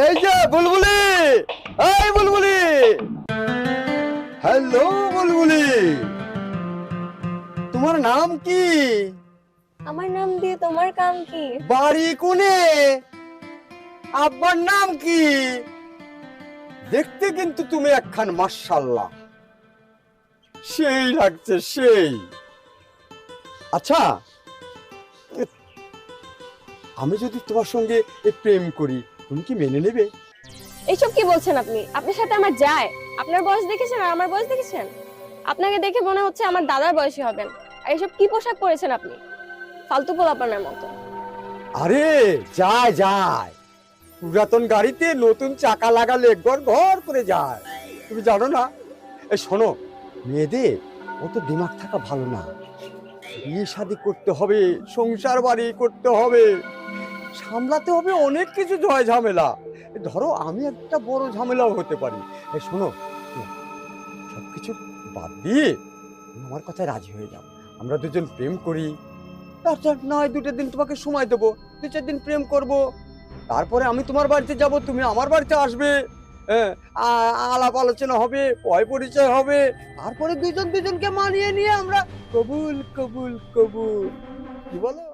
এই যে বুলবুলি, এই বুলবুলি, হ্যালো বুলবুলি, তোমার নাম কি? আমার নাম দিয়ে তোমার কাম কি? বাড়ি কোনে? আব্বার নাম কি? দেখতে কিন্তু তুমি একখান মাশাআল্লাহ, সেই লাগছে সেই। আচ্ছা, আমি যদি তোমার সঙ্গে প্রেম করি তুমি কি মেনে নেবে? এইসব কি বলছেন আপনি? আপনার সাথে আমার যায়? আপনার বয়স দেখেছেন আর আমার বয়স দেখেছেন? আপনাকে দেখে মনে হচ্ছে আমার দাদার বয়সী হবেন। আর এইসব কি পোশাক পরেছেন আপনি? ফালতু পোলাপানের মতো। আরে যায় যায়, পুরাতন গাড়িতে নতুন চাকা লাগালে ঘর ঘর করে যায়, তুমি জানো না? এই শোনো, মেয়েদের অত দিমাগ থাকা ভালো না। বিয়ে শাদী করতে হবে, সংসার বাড়ি করতে হবে, সামলাতে হবে অনেক কিছু জয় ঝামেলা। ধরো আমি একটা বড় ঝামেলাও হতে পারি। এই শোনো, সবকিছু বাদ দিয়ে তুমি আমার কথায় রাজি হয়ে যাও। আমরা দুজন প্রেম করি, তারপর নয় দুটো দিন তোমাকে সময় দেবো, 2-4 দিন প্রেম করব, তারপরে আমি তোমার বাড়িতে যাব, তুমি আমার বাড়িতে আসবে। হ্যাঁ, আলাপ আলোচনা হবে, পয় পরিচয় হবে, তারপরে দুজন দুজনকে মানিয়ে নিয়ে আমরা কবুল কবুল কবুল, কি বলো?